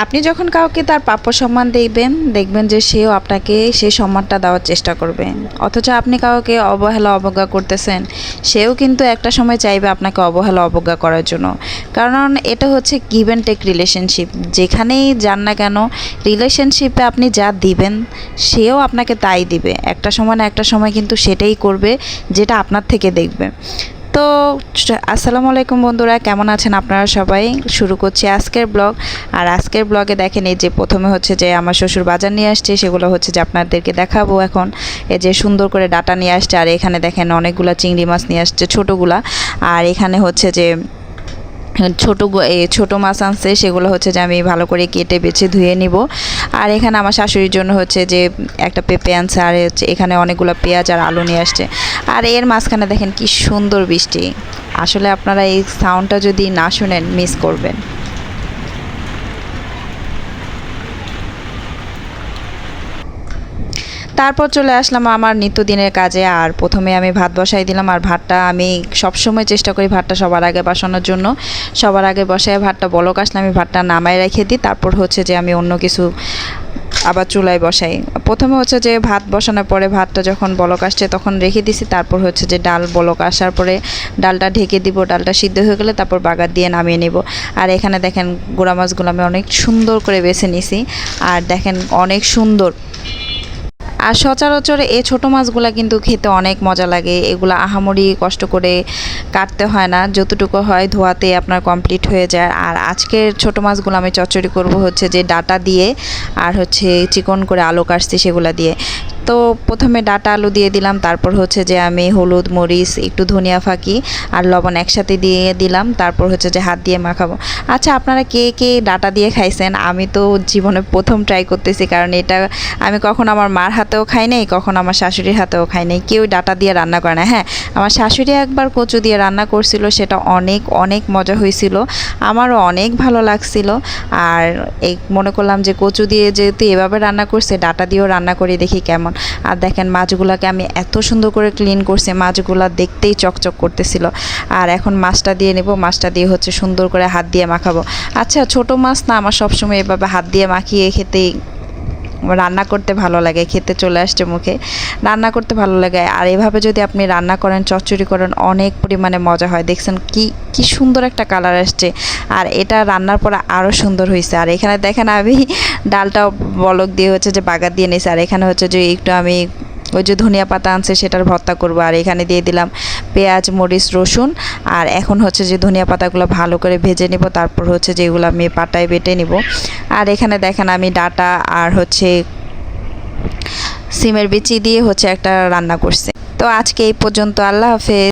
আপনি যখন কাউকে তার প্রাপ্য সম্মান দিবেন, দেখবেন যে সেও আপনাকে সেই সম্মানটা দেওয়ার চেষ্টা করবে। অথচ আপনি কাউকে অবহেলা অবজ্ঞা করতেছেন, সেও কিন্তু একটা সময় চাইবে আপনাকে অবহেলা অবজ্ঞা করার জন্য। কারণ এটা হচ্ছে গিভ অ্যান্ড টেক রিলেশনশিপ। যেখানেই যান না কেন, রিলেশনশিপে আপনি যা দিবেন সেও আপনাকে তাই দিবে। একটা সময় না একটা সময় কিন্তু সেটাই করবে যেটা আপনার থেকে দেখবে। তো আসসালামু আলাইকুম বন্ধুরা, কেমন আছেন আপনারা সবাই? শুরু করছি আজকের ব্লগ। আর আজকের ব্লগে দেখেন, এই যে প্রথমে হচ্ছে যে আমার শ্বশুর বাজার নিয়ে আসছে, সেগুলো হচ্ছে যে আপনাদেরকে দেখাবো এখন। এই যে সুন্দর করে ডাটা নিয়ে আসছে, আর এখানে দেখেন অনেকগুলো চিংড়ি মাছ নিয়ে আসছে, ছোটোগুলা। আর এখানে হচ্ছে যে ছোটো মাছ আনছে, সেগুলো হচ্ছে যে আমি ভালো করে কেটে বেছে ধুয়ে নিব। আর এখানে আমার শাশুড়ির জন্য হচ্ছে যে একটা পেঁপে আনছে, আর হচ্ছে এখানে অনেকগুলো পেঁয়াজ আর আলু নিয়ে আসছে। আর এর মাঝখানে দেখেন কি সুন্দর বৃষ্টি। আসলে আপনারা এই সাউন্ডটা যদি না শুনেন মিস করবেন। তারপর চলে আসলাম আমার নিত্যদিনের কাজে। আর প্রথমে আমি ভাত বসাই দিলাম। আর ভাতটা আমি সবসময় চেষ্টা করি ভাতটা সবার আগে বসানোর জন্য। সবার আগে বসায় ভাতটা বলক আসলে আমি ভাতটা নামায় রেখে দিই। তারপর হচ্ছে যে আমি অন্য কিছু আবার চুলায় বসাই। প্রথমে হচ্ছে যে ভাত বসানোর পরে ভাতটা যখন বলক আসছে তখন রেখে দিছি। তারপর হচ্ছে যে ডাল বলক আসার পরে ডালটা ঢেকে দিব। ডালটা সিদ্ধ হয়ে গেলে তারপর বাগার দিয়ে নামিয়ে নেব। আর এখানে দেখেন গুঁড়া মাছগুলো আমি অনেক সুন্দর করে বেছে নিছি। আর দেখেন অনেক সুন্দর। আর সচরাচর এই ছোটো মাছগুলো কিন্তু খেতে অনেক মজা লাগে। এগুলো আহামরি কষ্ট করে কাটতে হয় না, যতটুকু হয় ধোয়াতে আপনার কমপ্লিট হয়ে যায়। আর আজকের ছোটো মাছগুলো আমি চচ্চড়ি করব হচ্ছে যে ডাটা দিয়ে, আর হচ্ছে চিকন করে আলু কাটছি সেগুলো দিয়ে। তো প্রথমে ডাটা আলু দিয়ে দিলাম, তারপর হচ্ছে যে আমি হলুদ মরিচ একটু ধনিয়া ফাঁকি আর লবণ একসাথে দিয়ে দিলাম। তারপর হচ্ছে যে হাত দিয়ে মাখাবো। আচ্ছা, আপনারা কে কে ডাটা দিয়ে খাইছেন? আমি তো জীবনে প্রথম ট্রাই করতেছি, কারণ এটা আমি কখনো আমার মার হাতেও খাই নাই, কখনো আমার শাশুড়ির হাতেও খাই নাই। কেউ ডাটা দিয়ে রান্না করে না। হ্যাঁ, আমার শাশুড়ি একবার কচু দিয়ে রান্না করছিল, সেটা অনেক অনেক মজা হয়েছিল, আমারও অনেক ভালো লাগছিল। আর এই মনে করলাম যে কচু দিয়ে যেহেতু এভাবে রান্না করছে, ডাটা দিয়েও রান্না করে দেখি কেমন। আর দেখেন মাছগুলোকে আমি এত সুন্দর করে ক্লিন করছি, মাছগুলো দেখতেই চকচক করতেছিল। আর এখন মাছটা দিয়ে নেব। মাছটা দিয়ে হচ্ছে সুন্দর করে হাত দিয়ে মাখাবো। আচ্ছা, ছোট মাছ না আমার সবসময় এভাবে হাত দিয়ে মাখিয়ে খেতে রান্না করতে ভালো লাগে। খেতে চলে আসছে মুখে, রান্না করতে ভালো লাগে। আর এভাবে যদি আপনি রান্না করেন, চচ্চড়ি করেন, অনেক পরিমাণে মজা হয়। দেখছেন কি কি সুন্দর একটা কালার আসছে। আর এটা রান্নার পরে আরও সুন্দর হয়েছে। আর এখানে দেখেন আমি ডালটা বলক দিয়ে হচ্ছে যে বাগার দিয়ে নিয়েছি। আর এখানে হচ্ছে যে একটু আমি ওই যে ধনিয়া পাতা আনছে সেটার ভর্তা করব। আর এখানে দিয়ে দিলাম পেঁয়াজ মরিচ রসুন। আর এখন হচ্ছে যে ধনিয়া পাতাগুলো ভালো করে ভেজে নেব। তারপর হচ্ছে যে এগুলো আমি পাটায় বেটে নিব। আর এখানে দেখেন আমি ডাটা আর হচ্ছে সিমের বিচি দিয়ে হচ্ছে একটা রান্না করছি। তো আজকে এই পর্যন্ত, আল্লাহ হাফেজ।